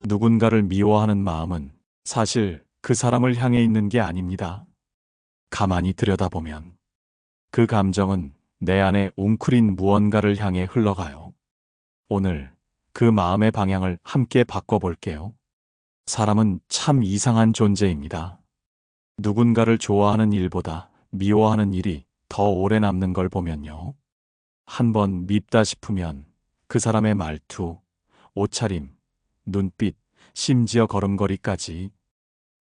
누군가를 미워하는 마음은 사실 그 사람을 향해 있는 게 아닙니다. 가만히 들여다보면 그 감정은 내 안에 웅크린 무언가를 향해 흘러가요. 오늘 그 마음의 방향을 함께 바꿔볼게요. 사람은 참 이상한 존재입니다. 누군가를 좋아하는 일보다 미워하는 일이 더 오래 남는 걸 보면요. 한번 밉다 싶으면 그 사람의 말투, 옷차림, 눈빛, 심지어 걸음걸이까지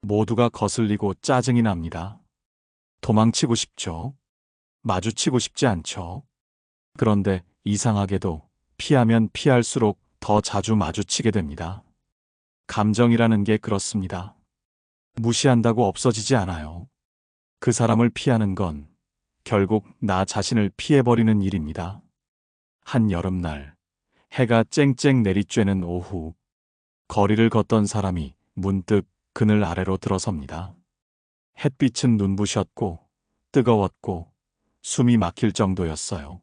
모두가 거슬리고 짜증이 납니다. 도망치고 싶죠. 마주치고 싶지 않죠. 그런데 이상하게도 피하면 피할수록 더 자주 마주치게 됩니다. 감정이라는 게 그렇습니다. 무시한다고 없어지지 않아요. 그 사람을 피하는 건 결국 나 자신을 피해버리는 일입니다. 한 여름날, 해가 쨍쨍 내리쬐는 오후, 거리를 걷던 사람이 문득 그늘 아래로 들어섭니다. 햇빛은 눈부셨고 뜨거웠고 숨이 막힐 정도였어요.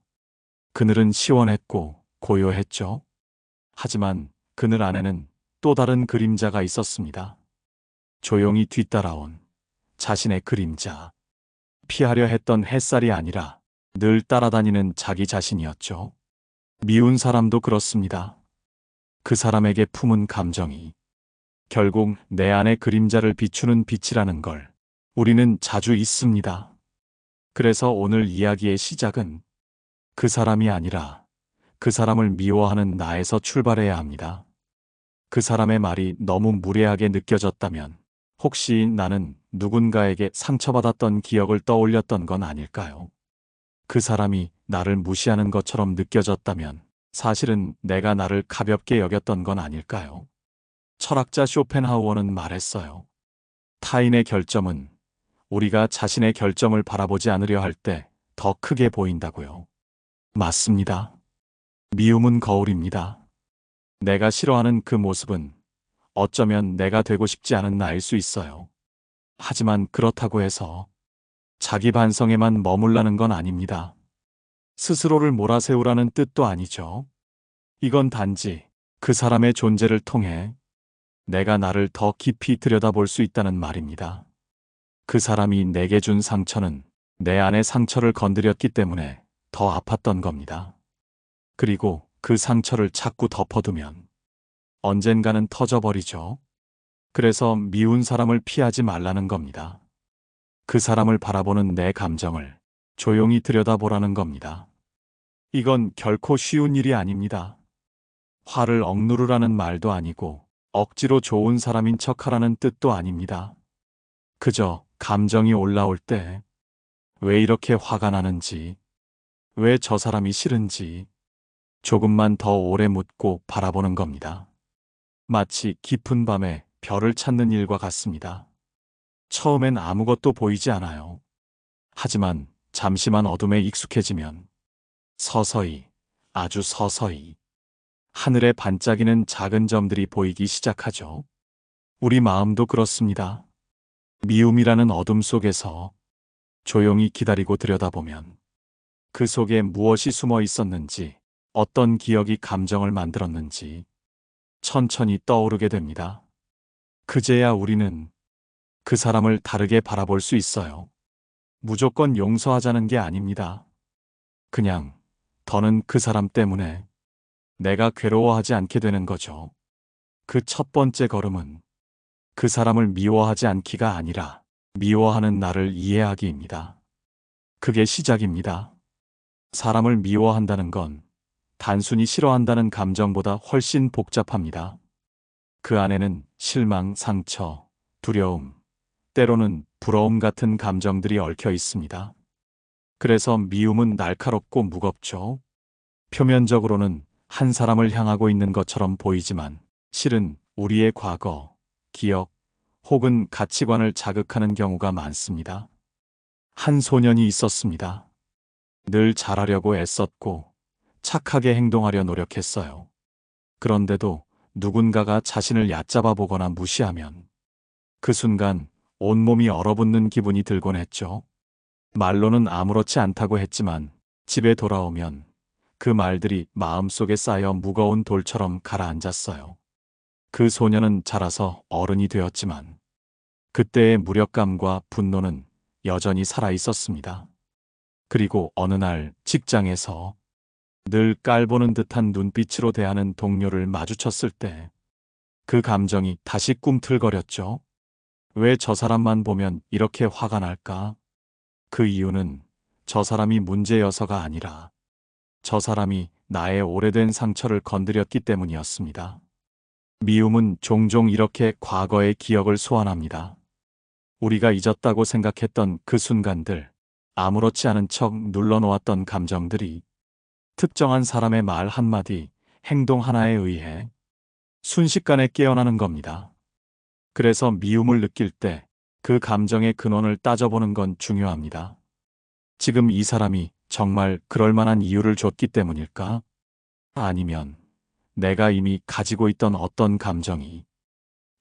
그늘은 시원했고 고요했죠. 하지만 그늘 안에는 또 다른 그림자가 있었습니다. 조용히 뒤따라온 자신의 그림자. 피하려 했던 햇살이 아니라 늘 따라다니는 자기 자신이었죠. 미운 사람도 그렇습니다. 그 사람에게 품은 감정이 결국 내 안의 그림자를 비추는 빛이라는 걸 우리는 자주 잊습니다. 그래서 오늘 이야기의 시작은 그 사람이 아니라 그 사람을 미워하는 나에서 출발해야 합니다. 그 사람의 말이 너무 무례하게 느껴졌다면 혹시 나는 누군가에게 상처받았던 기억을 떠올렸던 건 아닐까요? 그 사람이 나를 무시하는 것처럼 느껴졌다면 사실은 내가 나를 가볍게 여겼던 건 아닐까요? 철학자 쇼펜하우어는 말했어요. 타인의 결점은 우리가 자신의 결점을 바라보지 않으려 할 때 더 크게 보인다고요. 맞습니다. 미움은 거울입니다. 내가 싫어하는 그 모습은 어쩌면 내가 되고 싶지 않은 나일 수 있어요. 하지만 그렇다고 해서 자기 반성에만 머물라는 건 아닙니다. 스스로를 몰아세우라는 뜻도 아니죠. 이건 단지 그 사람의 존재를 통해 내가 나를 더 깊이 들여다볼 수 있다는 말입니다. 그 사람이 내게 준 상처는 내 안의 상처를 건드렸기 때문에 더 아팠던 겁니다. 그리고 그 상처를 자꾸 덮어두면 언젠가는 터져버리죠. 그래서 미운 사람을 피하지 말라는 겁니다. 그 사람을 바라보는 내 감정을 조용히 들여다보라는 겁니다. 이건 결코 쉬운 일이 아닙니다. 화를 억누르라는 말도 아니고 억지로 좋은 사람인 척하라는 뜻도 아닙니다. 그저 감정이 올라올 때 왜 이렇게 화가 나는지, 왜 저 사람이 싫은지 조금만 더 오래 묻고 바라보는 겁니다. 마치 깊은 밤에 별을 찾는 일과 같습니다. 처음엔 아무것도 보이지 않아요. 하지만 잠시만 어둠에 익숙해지면 서서히, 아주 서서히 하늘에 반짝이는 작은 점들이 보이기 시작하죠. 우리 마음도 그렇습니다. 미움이라는 어둠 속에서 조용히 기다리고 들여다보면 그 속에 무엇이 숨어 있었는지, 어떤 기억이 감정을 만들었는지 천천히 떠오르게 됩니다. 그제야 우리는 그 사람을 다르게 바라볼 수 있어요. 무조건 용서하자는 게 아닙니다. 그냥 더는 그 사람 때문에 내가 괴로워하지 않게 되는 거죠. 그 첫 번째 걸음은 그 사람을 미워하지 않기가 아니라 미워하는 나를 이해하기입니다. 그게 시작입니다. 사람을 미워한다는 건 단순히 싫어한다는 감정보다 훨씬 복잡합니다. 그 안에는 실망, 상처, 두려움, 때로는 부러움 같은 감정들이 얽혀 있습니다. 그래서 미움은 날카롭고 무겁죠. 표면적으로는 한 사람을 향하고 있는 것처럼 보이지만 실은 우리의 과거, 기억, 혹은 가치관을 자극하는 경우가 많습니다. 한 소년이 있었습니다. 늘 잘하려고 애썼고 착하게 행동하려 노력했어요. 그런데도 누군가가 자신을 얕잡아 보거나 무시하면 그 순간 온몸이 얼어붙는 기분이 들곤 했죠. 말로는 아무렇지 않다고 했지만 집에 돌아오면 그 말들이 마음속에 쌓여 무거운 돌처럼 가라앉았어요. 그 소녀는 자라서 어른이 되었지만 그때의 무력감과 분노는 여전히 살아 있었습니다. 그리고 어느 날 직장에서 늘 깔보는 듯한 눈빛으로 대하는 동료를 마주쳤을 때 그 감정이 다시 꿈틀거렸죠. 왜 저 사람만 보면 이렇게 화가 날까? 그 이유는 저 사람이 문제여서가 아니라 저 사람이 나의 오래된 상처를 건드렸기 때문이었습니다. 미움은 종종 이렇게 과거의 기억을 소환합니다. 우리가 잊었다고 생각했던 그 순간들, 아무렇지 않은 척 눌러놓았던 감정들이 특정한 사람의 말 한마디, 행동 하나에 의해 순식간에 깨어나는 겁니다. 그래서 미움을 느낄 때 그 감정의 근원을 따져보는 건 중요합니다. 지금 이 사람이 정말 그럴 만한 이유를 줬기 때문일까? 아니면 내가 이미 가지고 있던 어떤 감정이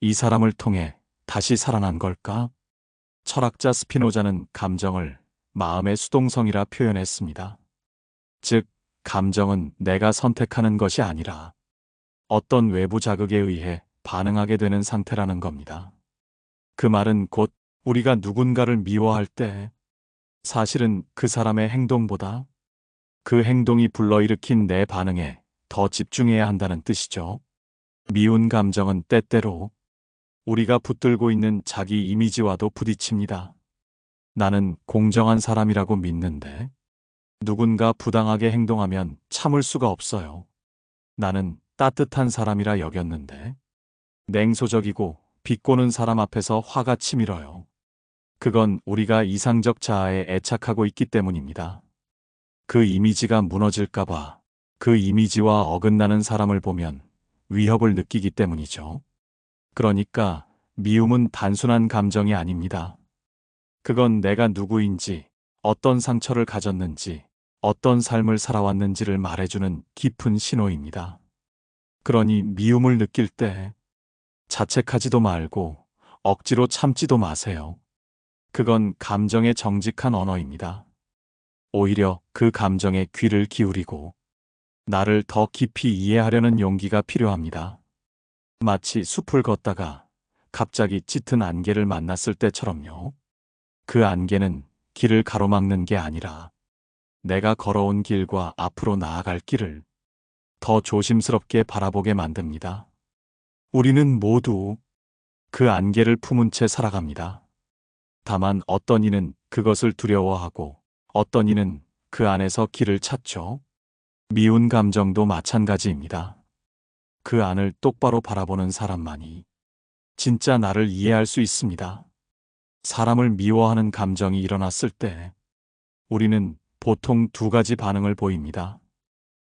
이 사람을 통해 다시 살아난 걸까? 철학자 스피노자는 감정을 마음의 수동성이라 표현했습니다. 즉, 감정은 내가 선택하는 것이 아니라 어떤 외부 자극에 의해 반응하게 되는 상태라는 겁니다. 그 말은 곧 우리가 누군가를 미워할 때 사실은 그 사람의 행동보다 그 행동이 불러일으킨 내 반응에 더 집중해야 한다는 뜻이죠. 미운 감정은 때때로 우리가 붙들고 있는 자기 이미지와도 부딪힙니다. 나는 공정한 사람이라고 믿는데 누군가 부당하게 행동하면 참을 수가 없어요. 나는 따뜻한 사람이라 여겼는데 냉소적이고 비꼬는 사람 앞에서 화가 치밀어요. 그건 우리가 이상적 자아에 애착하고 있기 때문입니다. 그 이미지가 무너질까봐 그 이미지와 어긋나는 사람을 보면 위협을 느끼기 때문이죠. 그러니까 미움은 단순한 감정이 아닙니다. 그건 내가 누구인지, 어떤 상처를 가졌는지, 어떤 삶을 살아왔는지를 말해주는 깊은 신호입니다. 그러니 미움을 느낄 때 자책하지도 말고 억지로 참지도 마세요. 그건 감정의 정직한 언어입니다. 오히려 그 감정에 귀를 기울이고 나를 더 깊이 이해하려는 용기가 필요합니다. 마치 숲을 걷다가 갑자기 짙은 안개를 만났을 때처럼요. 그 안개는 길을 가로막는 게 아니라 내가 걸어온 길과 앞으로 나아갈 길을 더 조심스럽게 바라보게 만듭니다. 우리는 모두 그 안개를 품은 채 살아갑니다. 다만 어떤 이는 그것을 두려워하고 어떤 이는 그 안에서 길을 찾죠. 미운 감정도 마찬가지입니다. 그 안을 똑바로 바라보는 사람만이 진짜 나를 이해할 수 있습니다. 사람을 미워하는 감정이 일어났을 때 우리는 보통 두 가지 반응을 보입니다.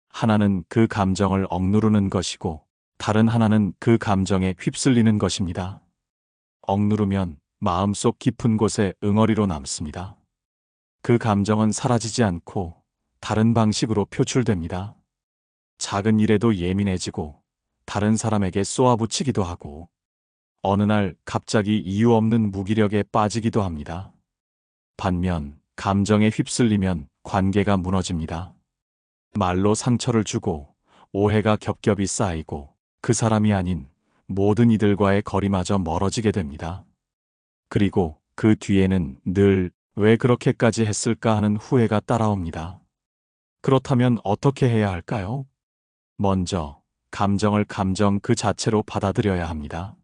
하나는 그 감정을 억누르는 것이고 다른 하나는 그 감정에 휩쓸리는 것입니다. 억누르면 마음속 깊은 곳에 응어리로 남습니다. 그 감정은 사라지지 않고 다른 방식으로 표출됩니다. 작은 일에도 예민해지고 다른 사람에게 쏘아붙이기도 하고 어느 날 갑자기 이유 없는 무기력에 빠지기도 합니다. 반면 감정에 휩쓸리면 관계가 무너집니다. 말로 상처를 주고 오해가 겹겹이 쌓이고 그 사람이 아닌 모든 이들과의 거리마저 멀어지게 됩니다. 그리고 그 뒤에는 늘 왜 그렇게까지 했을까 하는 후회가 따라옵니다. 그렇다면 어떻게 해야 할까요? 먼저 감정을 감정 그 자체로 받아들여야 합니다.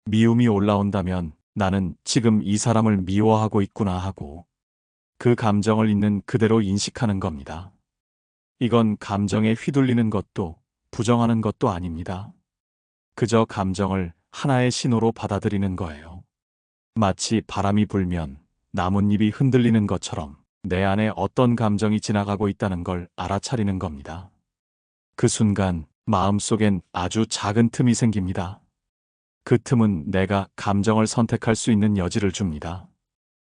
미움이 올라온다면 나는 지금 이 사람을 미워하고 있구나 하고 그 감정을 있는 그대로 인식하는 겁니다. 이건 감정에 휘둘리는 것도 부정하는 것도 아닙니다. 그저 감정을 하나의 신호로 받아들이는 거예요. 마치 바람이 불면 나뭇잎이 흔들리는 것처럼 내 안에 어떤 감정이 지나가고 있다는 걸 알아차리는 겁니다. 그 순간 마음속엔 아주 작은 틈이 생깁니다. 그 틈은 내가 감정을 선택할 수 있는 여지를 줍니다.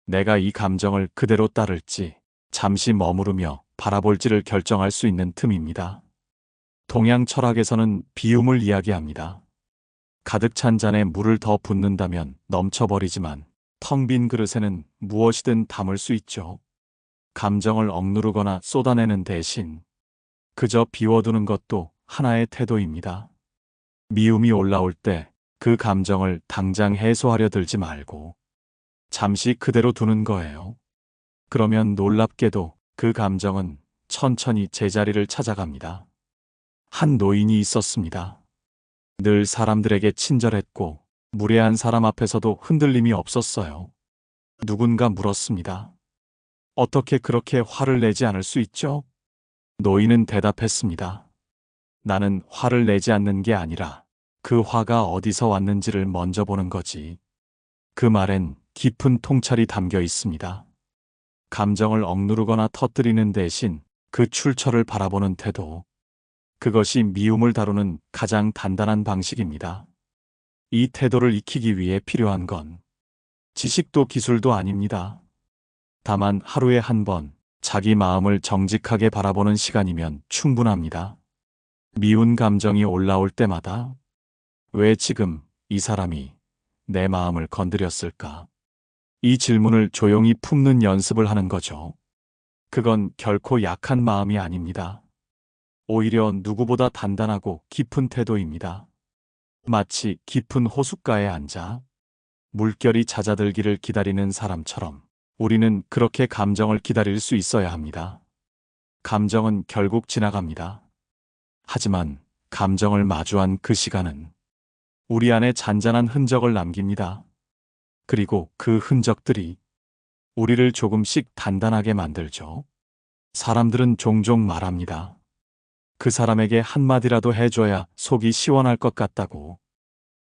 내가 이 감정을 그대로 따를지 잠시 머무르며 바라볼지를 결정할 수 있는 틈입니다. 동양 철학에서는 비움을 이야기합니다. 가득 찬 잔에 물을 더 붓는다면 넘쳐버리지만 텅 빈 그릇에는 무엇이든 담을 수 있죠. 감정을 억누르거나 쏟아내는 대신 그저 비워두는 것도 하나의 태도입니다. 미움이 올라올 때 그 감정을 당장 해소하려 들지 말고 잠시 그대로 두는 거예요. 그러면 놀랍게도 그 감정은 천천히 제자리를 찾아갑니다. 한 노인이 있었습니다. 늘 사람들에게 친절했고 무례한 사람 앞에서도 흔들림이 없었어요. 누군가 물었습니다. 어떻게 그렇게 화를 내지 않을 수 있죠? 노인은 대답했습니다. 나는 화를 내지 않는 게 아니라 그 화가 어디서 왔는지를 먼저 보는 거지. 그 말엔 깊은 통찰이 담겨 있습니다. 감정을 억누르거나 터뜨리는 대신 그 출처를 바라보는 태도. 그것이 미움을 다루는 가장 단단한 방식입니다. 이 태도를 익히기 위해 필요한 건 지식도 기술도 아닙니다. 다만 하루에 한 번 자기 마음을 정직하게 바라보는 시간이면 충분합니다. 미운 감정이 올라올 때마다 왜 지금 이 사람이 내 마음을 건드렸을까? 이 질문을 조용히 품는 연습을 하는 거죠. 그건 결코 약한 마음이 아닙니다. 오히려 누구보다 단단하고 깊은 태도입니다. 마치 깊은 호숫가에 앉아 물결이 잦아들기를 기다리는 사람처럼 우리는 그렇게 감정을 기다릴 수 있어야 합니다. 감정은 결국 지나갑니다. 하지만 감정을 마주한 그 시간은 우리 안에 잔잔한 흔적을 남깁니다. 그리고 그 흔적들이 우리를 조금씩 단단하게 만들죠. 사람들은 종종 말합니다. 그 사람에게 한마디라도 해줘야 속이 시원할 것 같다고.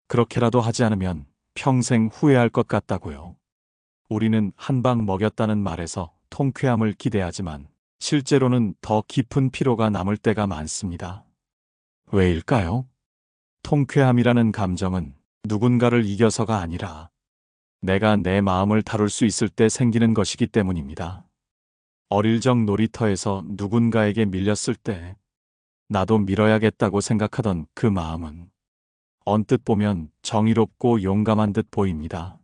그렇게라도 하지 않으면 평생 후회할 것 같다고요. 우리는 한 방 먹였다는 말에서 통쾌함을 기대하지만 실제로는 더 깊은 피로가 남을 때가 많습니다. 왜일까요? 통쾌함이라는 감정은 누군가를 이겨서가 아니라 내가 내 마음을 다룰 수 있을 때 생기는 것이기 때문입니다. 어릴 적 놀이터에서 누군가에게 밀렸을 때 나도 밀어야겠다고 생각하던 그 마음은 언뜻 보면 정의롭고 용감한 듯 보입니다.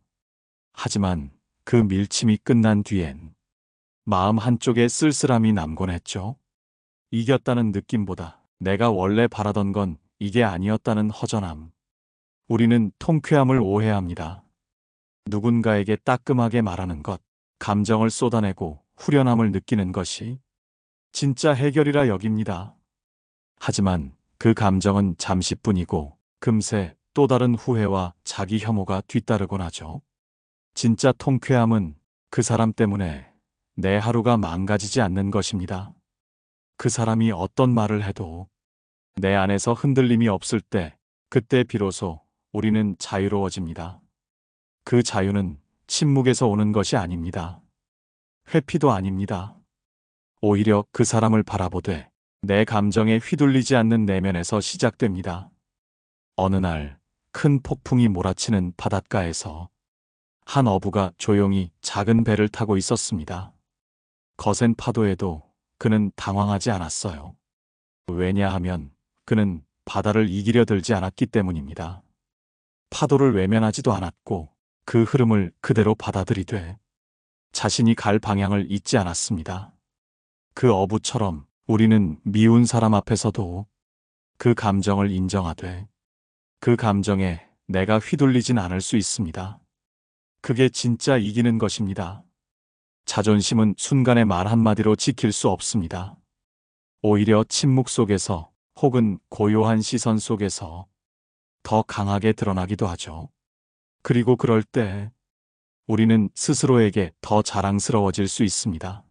하지만 그 밀침이 끝난 뒤엔 마음 한쪽에 쓸쓸함이 남곤 했죠. 이겼다는 느낌보다 내가 원래 바라던 건 이게 아니었다는 허전함. 우리는 통쾌함을 오해합니다. 누군가에게 따끔하게 말하는 것, 감정을 쏟아내고 후련함을 느끼는 것이 진짜 해결이라 여깁니다. 하지만 그 감정은 잠시뿐이고 금세 또 다른 후회와 자기 혐오가 뒤따르곤 하죠. 진짜 통쾌함은 그 사람 때문에 내 하루가 망가지지 않는 것입니다. 그 사람이 어떤 말을 해도 내 안에서 흔들림이 없을 때, 그때 비로소 우리는 자유로워집니다. 그 자유는 침묵에서 오는 것이 아닙니다. 회피도 아닙니다. 오히려 그 사람을 바라보되 내 감정에 휘둘리지 않는 내면에서 시작됩니다. 어느 날 큰 폭풍이 몰아치는 바닷가에서 한 어부가 조용히 작은 배를 타고 있었습니다. 거센 파도에도 그는 당황하지 않았어요. 왜냐하면 그는 바다를 이기려 들지 않았기 때문입니다. 파도를 외면하지도 않았고 그 흐름을 그대로 받아들이되 자신이 갈 방향을 잊지 않았습니다. 그 어부처럼 우리는 미운 사람 앞에서도 그 감정을 인정하되 그 감정에 내가 휘둘리진 않을 수 있습니다. 그게 진짜 이기는 것입니다. 자존심은 순간의 말 한마디로 지킬 수 없습니다. 오히려 침묵 속에서 혹은 고요한 시선 속에서 더 강하게 드러나기도 하죠. 그리고 그럴 때 우리는 스스로에게 더 자랑스러워질 수 있습니다.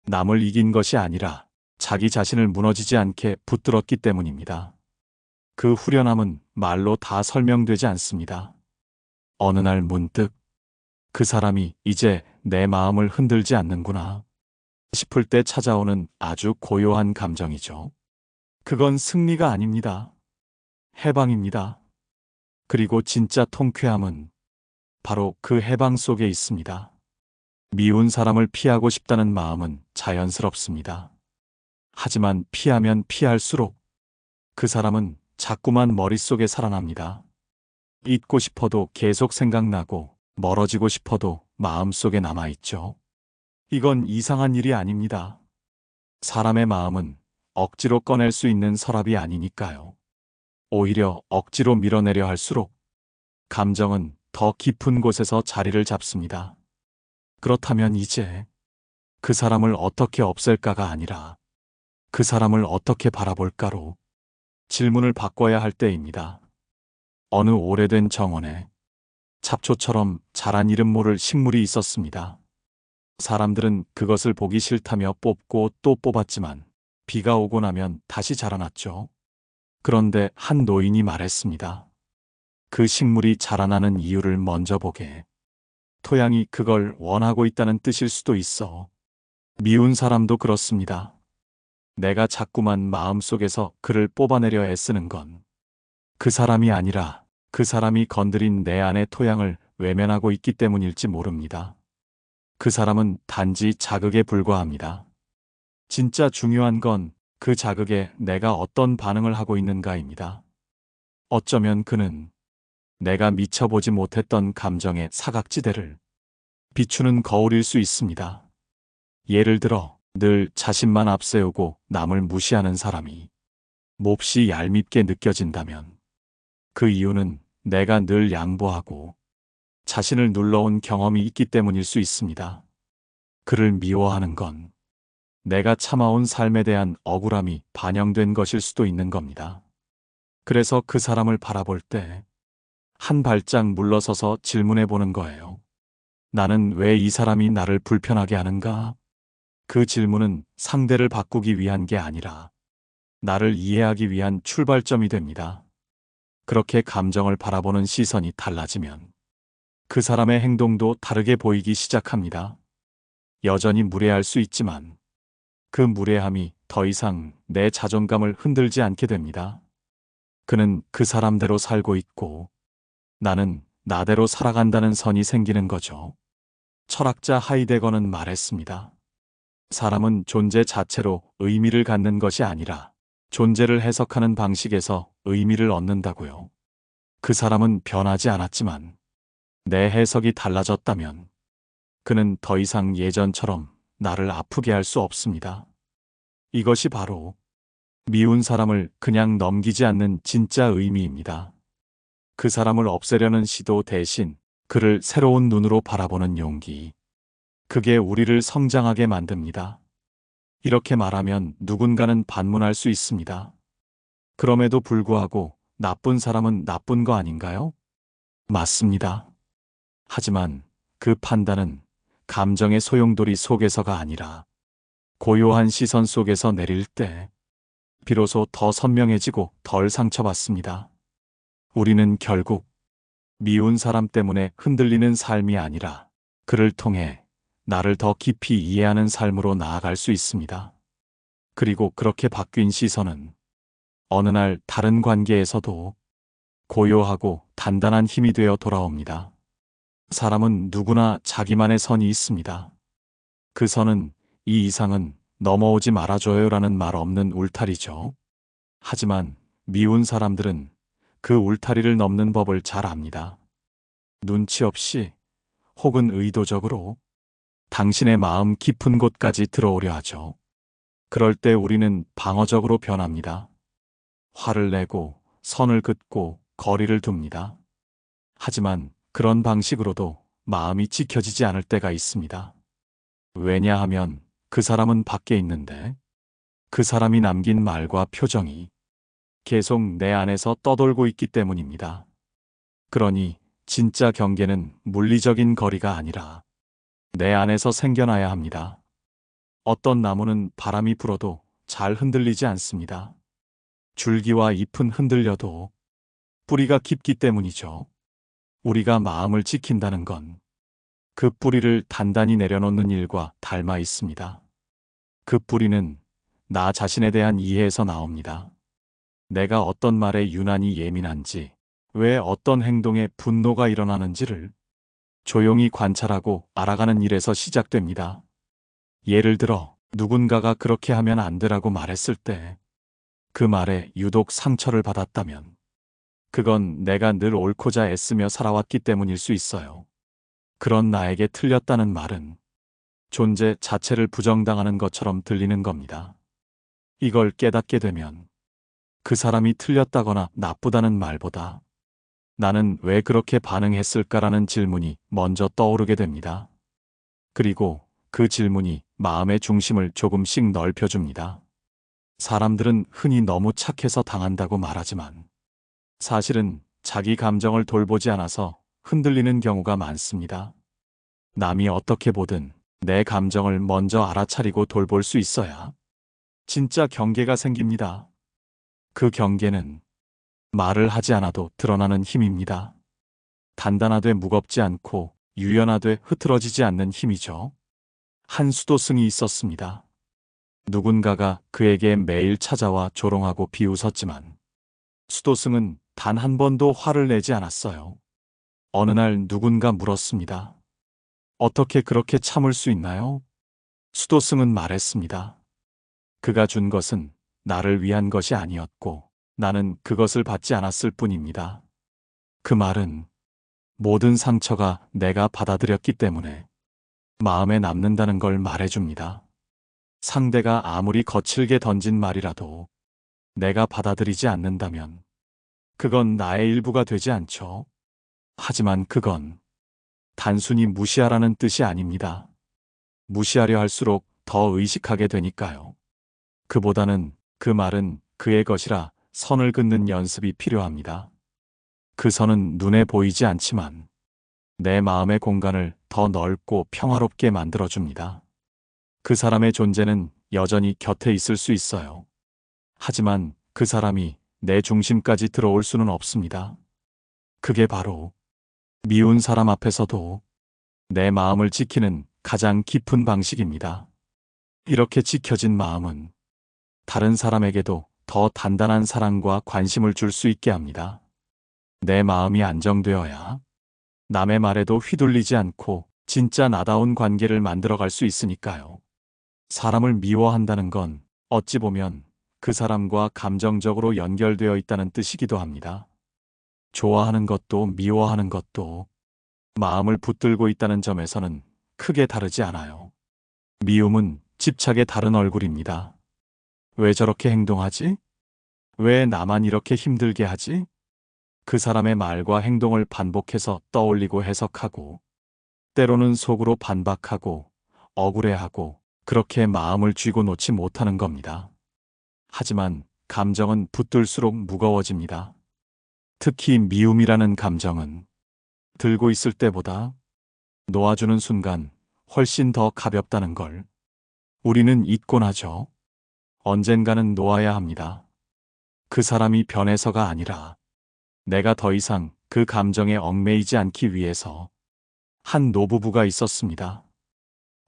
남을 이긴 것이 아니라 자기 자신을 무너지지 않게 붙들었기 때문입니다. 그 후련함은 말로 다 설명되지 않습니다. 어느 날 문득 그 사람이 이제 내 마음을 흔들지 않는구나 싶을 때 찾아오는 아주 고요한 감정이죠. 그건 승리가 아닙니다. 해방입니다. 그리고 진짜 통쾌함은 바로 그 해방 속에 있습니다. 미운 사람을 피하고 싶다는 마음은 자연스럽습니다. 하지만 피하면 피할수록 그 사람은 자꾸만 머릿속에 살아납니다. 잊고 싶어도 계속 생각나고 멀어지고 싶어도 마음속에 남아있죠. 이건 이상한 일이 아닙니다. 사람의 마음은 억지로 꺼낼 수 있는 서랍이 아니니까요. 오히려 억지로 밀어내려 할수록 감정은 더 깊은 곳에서 자리를 잡습니다. 그렇다면 이제 그 사람을 어떻게 없앨까가 아니라 그 사람을 어떻게 바라볼까로 질문을 바꿔야 할 때입니다. 어느 오래된 정원에 잡초처럼 자란 이름 모를 식물이 있었습니다. 사람들은 그것을 보기 싫다며 뽑고 또 뽑았지만 비가 오고 나면 다시 자라났죠. 그런데 한 노인이 말했습니다. 그 식물이 자라나는 이유를 먼저 보게. 토양이 그걸 원하고 있다는 뜻일 수도 있어. 미운 사람도 그렇습니다. 내가 자꾸만 마음속에서 그를 뽑아내려 애쓰는 건 그 사람이 아니라 그 사람이 건드린 내 안의 토양을 외면하고 있기 때문일지 모릅니다. 그 사람은 단지 자극에 불과합니다. 진짜 중요한 건 그 자극에 내가 어떤 반응을 하고 있는가입니다. 어쩌면 그는 내가 미쳐보지 못했던 감정의 사각지대를 비추는 거울일 수 있습니다. 예를 들어 늘 자신만 앞세우고 남을 무시하는 사람이 몹시 얄밉게 느껴진다면 그 이유는 내가 늘 양보하고 자신을 눌러온 경험이 있기 때문일 수 있습니다. 그를 미워하는 건 내가 참아온 삶에 대한 억울함이 반영된 것일 수도 있는 겁니다. 그래서 그 사람을 바라볼 때 한 발짝 물러서서 질문해 보는 거예요. 나는 왜 이 사람이 나를 불편하게 하는가? 그 질문은 상대를 바꾸기 위한 게 아니라 나를 이해하기 위한 출발점이 됩니다. 그렇게 감정을 바라보는 시선이 달라지면 그 사람의 행동도 다르게 보이기 시작합니다. 여전히 무례할 수 있지만 그 무례함이 더 이상 내 자존감을 흔들지 않게 됩니다. 그는 그 사람대로 살고 있고 나는 나대로 살아간다는 선이 생기는 거죠. 철학자 하이데거는 말했습니다. 사람은 존재 자체로 의미를 갖는 것이 아니라 존재를 해석하는 방식에서 의미를 얻는다고요. 그 사람은 변하지 않았지만 내 해석이 달라졌다면 그는 더 이상 예전처럼 나를 아프게 할 수 없습니다. 이것이 바로 미운 사람을 그냥 넘기지 않는 진짜 의미입니다. 그 사람을 없애려는 시도 대신 그를 새로운 눈으로 바라보는 용기. 그게 우리를 성장하게 만듭니다. 이렇게 말하면 누군가는 반문할 수 있습니다. 그럼에도 불구하고 나쁜 사람은 나쁜 거 아닌가요? 맞습니다. 하지만 그 판단은 감정의 소용돌이 속에서가 아니라 고요한 시선 속에서 내릴 때 비로소 더 선명해지고 덜 상처받습니다. 우리는 결국 미운 사람 때문에 흔들리는 삶이 아니라 그를 통해 나를 더 깊이 이해하는 삶으로 나아갈 수 있습니다. 그리고 그렇게 바뀐 시선은 어느 날 다른 관계에서도 고요하고 단단한 힘이 되어 돌아옵니다. 사람은 누구나 자기만의 선이 있습니다. 그 선은 이 이상은 넘어오지 말아줘요라는 말 없는 울타리죠. 하지만 미운 사람들은 그 울타리를 넘는 법을 잘 압니다. 눈치 없이 혹은 의도적으로 당신의 마음 깊은 곳까지 들어오려 하죠. 그럴 때 우리는 방어적으로 변합니다. 화를 내고 선을 긋고 거리를 둡니다. 하지만 그런 방식으로도 마음이 지켜지지 않을 때가 있습니다. 왜냐하면 그 사람은 밖에 있는데 그 사람이 남긴 말과 표정이 계속 내 안에서 떠돌고 있기 때문입니다. 그러니 진짜 경계는 물리적인 거리가 아니라 내 안에서 생겨나야 합니다. 어떤 나무는 바람이 불어도 잘 흔들리지 않습니다. 줄기와 잎은 흔들려도 뿌리가 깊기 때문이죠. 우리가 마음을 지킨다는 건 그 뿌리를 단단히 내려놓는 일과 닮아 있습니다. 그 뿌리는 나 자신에 대한 이해에서 나옵니다. 내가 어떤 말에 유난히 예민한지, 왜 어떤 행동에 분노가 일어나는지를 조용히 관찰하고 알아가는 일에서 시작됩니다. 예를 들어 누군가가 그렇게 하면 안 되라고 말했을 때 그 말에 유독 상처를 받았다면 그건 내가 늘 옳고자 애쓰며 살아왔기 때문일 수 있어요. 그런 나에게 틀렸다는 말은 존재 자체를 부정당하는 것처럼 들리는 겁니다. 이걸 깨닫게 되면 그 사람이 틀렸다거나 나쁘다는 말보다 나는 왜 그렇게 반응했을까라는 질문이 먼저 떠오르게 됩니다. 그리고 그 질문이 마음의 중심을 조금씩 넓혀줍니다. 사람들은 흔히 너무 착해서 당한다고 말하지만 사실은 자기 감정을 돌보지 않아서 흔들리는 경우가 많습니다. 남이 어떻게 보든 내 감정을 먼저 알아차리고 돌볼 수 있어야 진짜 경계가 생깁니다. 그 경계는 말을 하지 않아도 드러나는 힘입니다. 단단하되 무겁지 않고 유연하되 흐트러지지 않는 힘이죠. 한 수도승이 있었습니다. 누군가가 그에게 매일 찾아와 조롱하고 비웃었지만 수도승은 단 한 번도 화를 내지 않았어요. 어느 날 누군가 물었습니다. 어떻게 그렇게 참을 수 있나요? 수도승은 말했습니다. 그가 준 것은 나를 위한 것이 아니었고 나는 그것을 받지 않았을 뿐입니다. 그 말은 모든 상처가 내가 받아들였기 때문에 마음에 남는다는 걸 말해줍니다. 상대가 아무리 거칠게 던진 말이라도 내가 받아들이지 않는다면 그건 나의 일부가 되지 않죠. 하지만 그건 단순히 무시하라는 뜻이 아닙니다. 무시하려 할수록 더 의식하게 되니까요. 그보다는 그 말은 그의 것이라 선을 긋는 연습이 필요합니다. 그 선은 눈에 보이지 않지만 내 마음의 공간을 더 넓고 평화롭게 만들어줍니다. 그 사람의 존재는 여전히 곁에 있을 수 있어요. 하지만 그 사람이 내 중심까지 들어올 수는 없습니다. 그게 바로 미운 사람 앞에서도 내 마음을 지키는 가장 깊은 방식입니다. 이렇게 지켜진 마음은 다른 사람에게도 더 단단한 사랑과 관심을 줄 수 있게 합니다. 내 마음이 안정되어야 남의 말에도 휘둘리지 않고 진짜 나다운 관계를 만들어갈 수 있으니까요. 사람을 미워한다는 건 어찌 보면 그 사람과 감정적으로 연결되어 있다는 뜻이기도 합니다. 좋아하는 것도 미워하는 것도 마음을 붙들고 있다는 점에서는 크게 다르지 않아요. 미움은 집착의 다른 얼굴입니다. 왜 저렇게 행동하지? 왜 나만 이렇게 힘들게 하지? 그 사람의 말과 행동을 반복해서 떠올리고 해석하고 때로는 속으로 반박하고 억울해하고 그렇게 마음을 쥐고 놓지 못하는 겁니다. 하지만 감정은 붙들수록 무거워집니다. 특히 미움이라는 감정은 들고 있을 때보다 놓아주는 순간 훨씬 더 가볍다는 걸 우리는 잊곤 하죠. 언젠가는 놓아야 합니다. 그 사람이 변해서가 아니라 내가 더 이상 그 감정에 얽매이지 않기 위해서. 한 노부부가 있었습니다.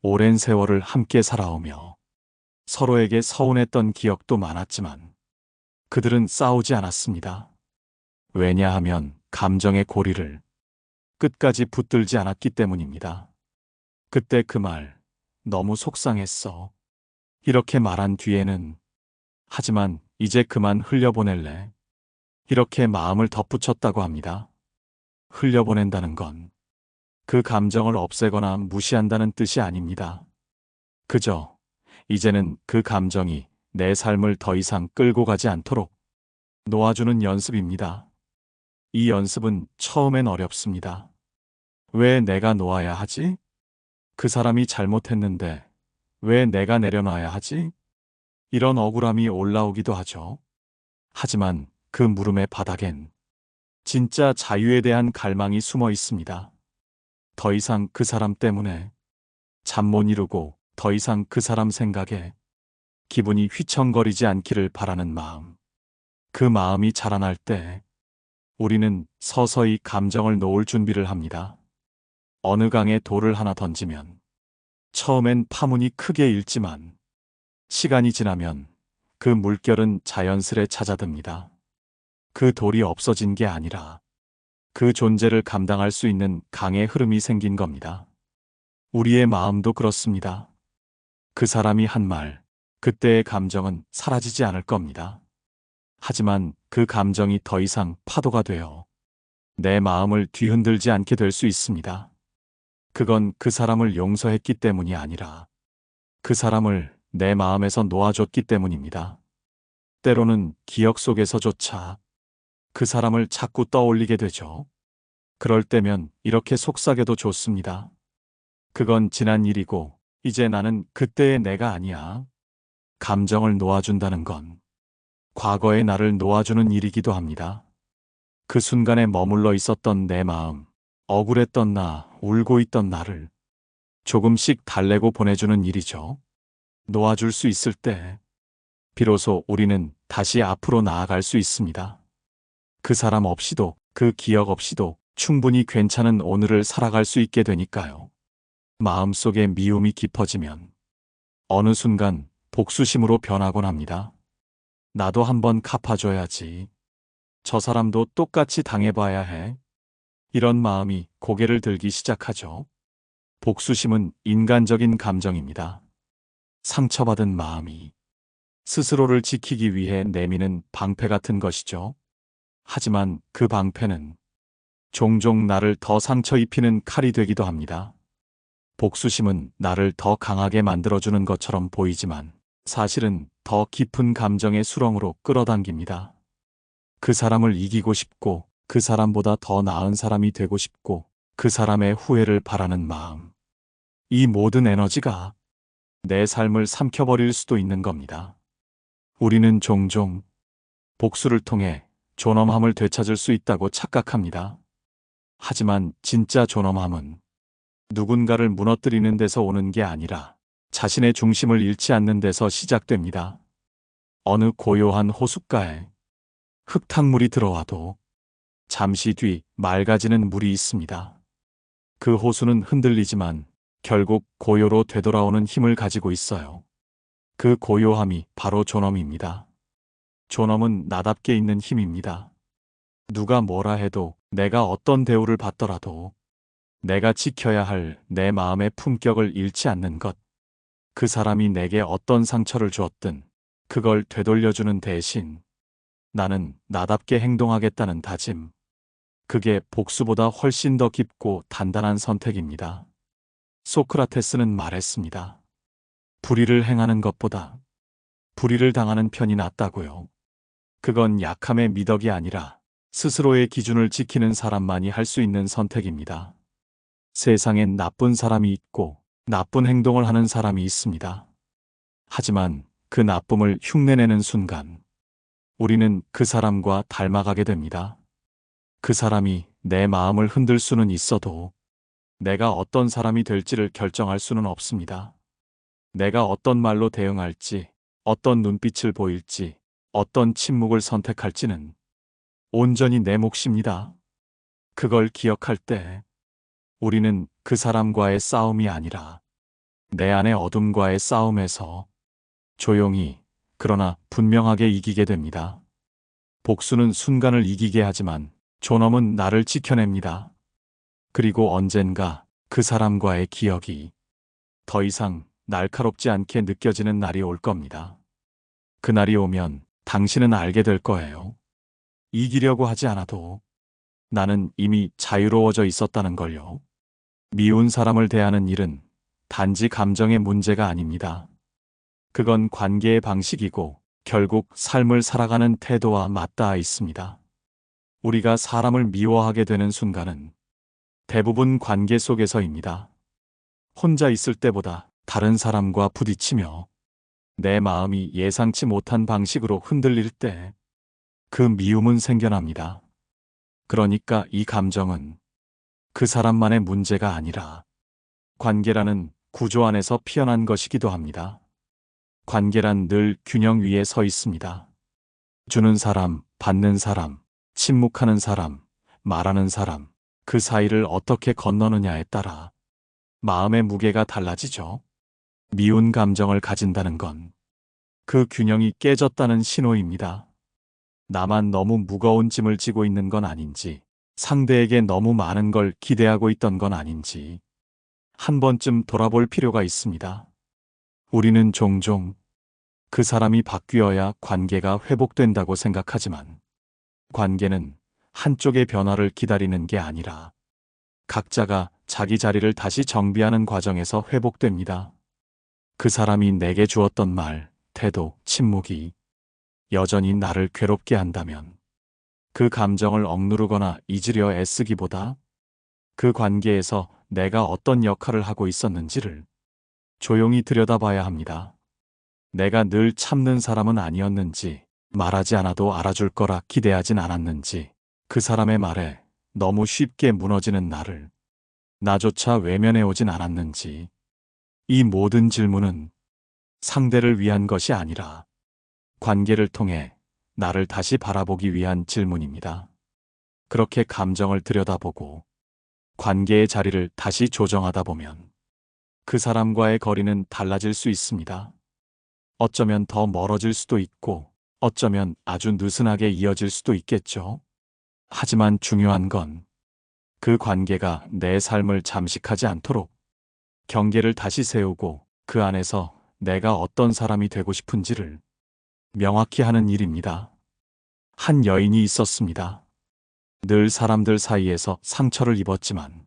오랜 세월을 함께 살아오며 서로에게 서운했던 기억도 많았지만 그들은 싸우지 않았습니다. 왜냐하면 감정의 고리를 끝까지 붙들지 않았기 때문입니다. 그때 그 말, 너무 속상했어. 이렇게 말한 뒤에는 하지만 이제 그만 흘려보낼래. 이렇게 마음을 덧붙였다고 합니다. 흘려보낸다는 건 그 감정을 없애거나 무시한다는 뜻이 아닙니다. 그저 이제는 그 감정이 내 삶을 더 이상 끌고 가지 않도록 놓아주는 연습입니다. 이 연습은 처음엔 어렵습니다. 왜 내가 놓아야 하지? 그 사람이 잘못했는데 왜 내가 내려놔야 하지? 이런 억울함이 올라오기도 하죠. 하지만 그 물음의 바닥엔 진짜 자유에 대한 갈망이 숨어 있습니다. 더 이상 그 사람 때문에 잠 못 이루고 더 이상 그 사람 생각에 기분이 휘청거리지 않기를 바라는 마음. 그 마음이 자라날 때 우리는 서서히 감정을 놓을 준비를 합니다. 어느 강에 돌을 하나 던지면 처음엔 파문이 크게 일지만 시간이 지나면 그 물결은 자연스레 잦아듭니다. 그 돌이 없어진 게 아니라 그 존재를 감당할 수 있는 강의 흐름이 생긴 겁니다. 우리의 마음도 그렇습니다. 그 사람이 한 말, 그때의 감정은 사라지지 않을 겁니다. 하지만 그 감정이 더 이상 파도가 되어 내 마음을 뒤흔들지 않게 될 수 있습니다. 그건 그 사람을 용서했기 때문이 아니라 그 사람을 내 마음에서 놓아줬기 때문입니다. 때로는 기억 속에서조차 그 사람을 자꾸 떠올리게 되죠. 그럴 때면 이렇게 속삭여도 좋습니다. 그건 지난 일이고 이제 나는 그때의 내가 아니야. 감정을 놓아준다는 건 과거의 나를 놓아주는 일이기도 합니다. 그 순간에 머물러 있었던 내 마음, 억울했던 나, 울고 있던 나를 조금씩 달래고 보내주는 일이죠. 놓아줄 수 있을 때 비로소 우리는 다시 앞으로 나아갈 수 있습니다. 그 사람 없이도, 그 기억 없이도 충분히 괜찮은 오늘을 살아갈 수 있게 되니까요. 마음속에 미움이 깊어지면 어느 순간 복수심으로 변하곤 합니다. 나도 한번 갚아줘야지. 저 사람도 똑같이 당해봐야 해. 이런 마음이 고개를 들기 시작하죠. 복수심은 인간적인 감정입니다. 상처받은 마음이 스스로를 지키기 위해 내미는 방패 같은 것이죠. 하지만 그 방패는 종종 나를 더 상처 입히는 칼이 되기도 합니다. 복수심은 나를 더 강하게 만들어주는 것처럼 보이지만 사실은 더 깊은 감정의 수렁으로 끌어당깁니다. 그 사람을 이기고 싶고 그 사람보다 더 나은 사람이 되고 싶고 그 사람의 후회를 바라는 마음. 이 모든 에너지가 내 삶을 삼켜버릴 수도 있는 겁니다. 우리는 종종 복수를 통해 존엄함을 되찾을 수 있다고 착각합니다. 하지만 진짜 존엄함은 누군가를 무너뜨리는 데서 오는 게 아니라 자신의 중심을 잃지 않는 데서 시작됩니다. 어느 고요한 호숫가에 흙탕물이 들어와도 잠시 뒤 맑아지는 물이 있습니다. 그 호수는 흔들리지만 결국 고요로 되돌아오는 힘을 가지고 있어요. 그 고요함이 바로 존엄입니다. 존엄은 나답게 있는 힘입니다. 누가 뭐라 해도 내가 어떤 대우를 받더라도 내가 지켜야 할 내 마음의 품격을 잃지 않는 것. 그 사람이 내게 어떤 상처를 주었든 그걸 되돌려주는 대신 나는 나답게 행동하겠다는 다짐. 그게 복수보다 훨씬 더 깊고 단단한 선택입니다. 소크라테스는 말했습니다. 불의를 행하는 것보다 불의를 당하는 편이 낫다고요. 그건 약함의 미덕이 아니라 스스로의 기준을 지키는 사람만이 할 수 있는 선택입니다. 세상엔 나쁜 사람이 있고 나쁜 행동을 하는 사람이 있습니다. 하지만 그 나쁨을 흉내내는 순간 우리는 그 사람과 닮아가게 됩니다. 그 사람이 내 마음을 흔들 수는 있어도 내가 어떤 사람이 될지를 결정할 수는 없습니다. 내가 어떤 말로 대응할지, 어떤 눈빛을 보일지, 어떤 침묵을 선택할지는 온전히 내 몫입니다. 그걸 기억할 때 우리는 그 사람과의 싸움이 아니라 내 안의 어둠과의 싸움에서 조용히 그러나 분명하게 이기게 됩니다. 복수는 순간을 이기게 하지만 존엄은 나를 지켜냅니다. 그리고 언젠가 그 사람과의 기억이 더 이상 날카롭지 않게 느껴지는 날이 올 겁니다. 그날이 오면 당신은 알게 될 거예요. 이기려고 하지 않아도 나는 이미 자유로워져 있었다는 걸요. 미운 사람을 대하는 일은 단지 감정의 문제가 아닙니다. 그건 관계의 방식이고 결국 삶을 살아가는 태도와 맞닿아 있습니다. 우리가 사람을 미워하게 되는 순간은 대부분 관계 속에서입니다. 혼자 있을 때보다 다른 사람과 부딪히며 내 마음이 예상치 못한 방식으로 흔들릴 때 그 미움은 생겨납니다. 그러니까 이 감정은 그 사람만의 문제가 아니라 관계라는 구조 안에서 피어난 것이기도 합니다. 관계란 늘 균형 위에 서 있습니다. 주는 사람, 받는 사람, 침묵하는 사람, 말하는 사람, 그 사이를 어떻게 건너느냐에 따라 마음의 무게가 달라지죠. 미운 감정을 가진다는 건 그 균형이 깨졌다는 신호입니다. 나만 너무 무거운 짐을 지고 있는 건 아닌지, 상대에게 너무 많은 걸 기대하고 있던 건 아닌지 한 번쯤 돌아볼 필요가 있습니다. 우리는 종종 그 사람이 바뀌어야 관계가 회복된다고 생각하지만 관계는 한쪽의 변화를 기다리는 게 아니라 각자가 자기 자리를 다시 정비하는 과정에서 회복됩니다. 그 사람이 내게 주었던 말, 태도, 침묵이 여전히 나를 괴롭게 한다면 그 감정을 억누르거나 잊으려 애쓰기보다 그 관계에서 내가 어떤 역할을 하고 있었는지를 조용히 들여다봐야 합니다. 내가 늘 참는 사람은 아니었는지, 말하지 않아도 알아줄 거라 기대하진 않았는지, 그 사람의 말에 너무 쉽게 무너지는 나를 나조차 외면해 오진 않았는지, 이 모든 질문은 상대를 위한 것이 아니라 관계를 통해 나를 다시 바라보기 위한 질문입니다. 그렇게 감정을 들여다보고 관계의 자리를 다시 조정하다 보면 그 사람과의 거리는 달라질 수 있습니다. 어쩌면 더 멀어질 수도 있고 어쩌면 아주 느슨하게 이어질 수도 있겠죠. 하지만 중요한 건 그 관계가 내 삶을 잠식하지 않도록 경계를 다시 세우고 그 안에서 내가 어떤 사람이 되고 싶은지를 명확히 하는 일입니다. 한 여인이 있었습니다. 늘 사람들 사이에서 상처를 입었지만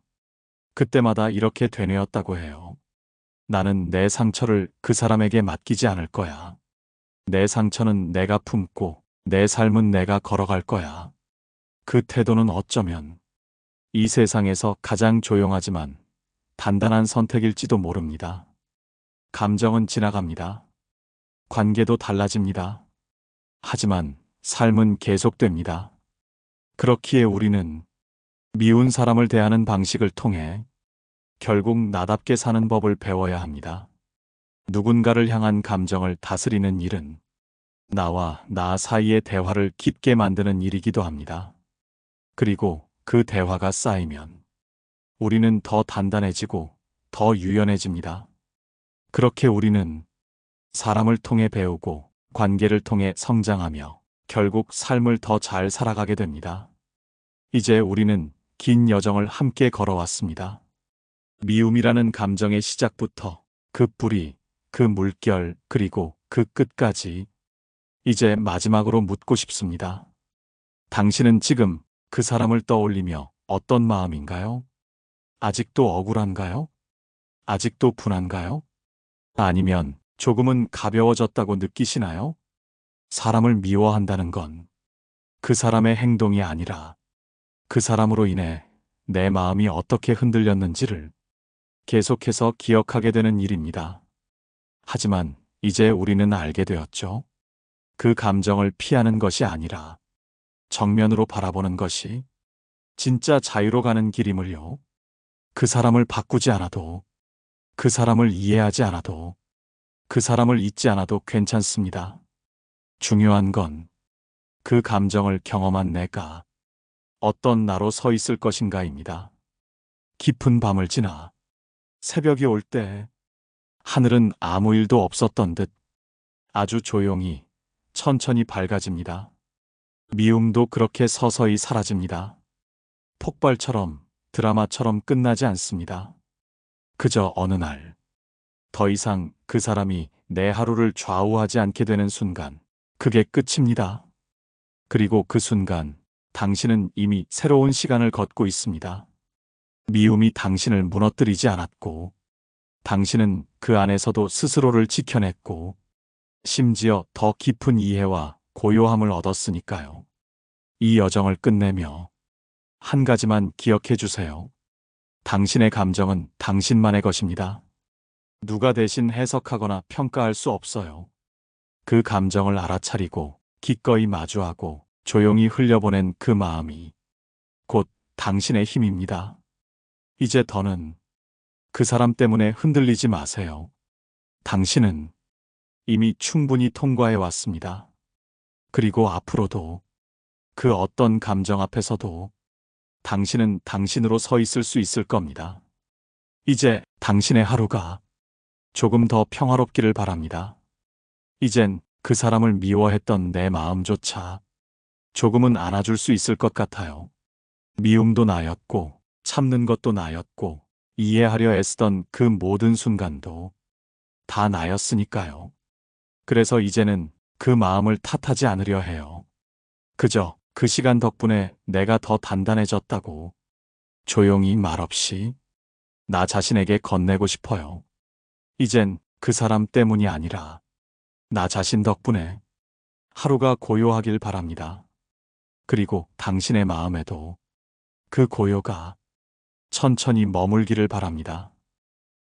그때마다 이렇게 되뇌었다고 해요. 나는 내 상처를 그 사람에게 맡기지 않을 거야. 내 상처는 내가 품고 내 삶은 내가 걸어갈 거야. 그 태도는 어쩌면 이 세상에서 가장 조용하지만 단단한 선택일지도 모릅니다. 감정은 지나갑니다. 관계도 달라집니다. 하지만 삶은 계속됩니다. 그렇기에 우리는 미운 사람을 대하는 방식을 통해 결국 나답게 사는 법을 배워야 합니다. 누군가를 향한 감정을 다스리는 일은 나와 나 사이의 대화를 깊게 만드는 일이기도 합니다. 그리고 그 대화가 쌓이면 우리는 더 단단해지고 더 유연해집니다. 그렇게 우리는 사람을 통해 배우고 관계를 통해 성장하며 결국 삶을 더 잘 살아가게 됩니다. 이제 우리는 긴 여정을 함께 걸어왔습니다. 미움이라는 감정의 시작부터 그 뿌리, 그 물결, 그리고 그 끝까지 이제 마지막으로 묻고 싶습니다. 당신은 지금 그 사람을 떠올리며 어떤 마음인가요? 아직도 억울한가요? 아직도 분한가요? 아니면 조금은 가벼워졌다고 느끼시나요? 사람을 미워한다는 건 그 사람의 행동이 아니라 그 사람으로 인해 내 마음이 어떻게 흔들렸는지를 계속해서 기억하게 되는 일입니다. 하지만 이제 우리는 알게 되었죠. 그 감정을 피하는 것이 아니라 정면으로 바라보는 것이 진짜 자유로 가는 길임을요. 그 사람을 바꾸지 않아도, 그 사람을 이해하지 않아도, 그 사람을 잊지 않아도 괜찮습니다. 중요한 건 그 감정을 경험한 내가 어떤 나로 서 있을 것인가입니다. 깊은 밤을 지나 새벽이 올 때 하늘은 아무 일도 없었던 듯 아주 조용히 천천히 밝아집니다. 미움도 그렇게 서서히 사라집니다. 폭발처럼, 드라마처럼 끝나지 않습니다. 그저 어느 날 더 이상 그 사람이 내 하루를 좌우하지 않게 되는 순간, 그게 끝입니다. 그리고 그 순간 당신은 이미 새로운 시간을 걷고 있습니다. 미움이 당신을 무너뜨리지 않았고, 당신은 그 안에서도 스스로를 지켜냈고, 심지어 더 깊은 이해와 고요함을 얻었으니까요. 이 여정을 끝내며 한 가지만 기억해 주세요. 당신의 감정은 당신만의 것입니다. 누가 대신 해석하거나 평가할 수 없어요. 그 감정을 알아차리고 기꺼이 마주하고 조용히 흘려보낸 그 마음이 곧 당신의 힘입니다. 이제 더는 그 사람 때문에 흔들리지 마세요. 당신은 이미 충분히 통과해 왔습니다. 그리고 앞으로도 그 어떤 감정 앞에서도 당신은 당신으로 서 있을 수 있을 겁니다. 이제 당신의 하루가 조금 더 평화롭기를 바랍니다. 이젠 그 사람을 미워했던 내 마음조차 조금은 안아줄 수 있을 것 같아요. 미움도 나였고, 참는 것도 나였고, 이해하려 애쓰던 그 모든 순간도 다 나였으니까요. 그래서 이제는 그 마음을 탓하지 않으려 해요. 그저 그 시간 덕분에 내가 더 단단해졌다고 조용히 말없이 나 자신에게 건네고 싶어요. 이젠 그 사람 때문이 아니라 나 자신 덕분에 하루가 고요하길 바랍니다. 그리고 당신의 마음에도 그 고요가 천천히 머물기를 바랍니다.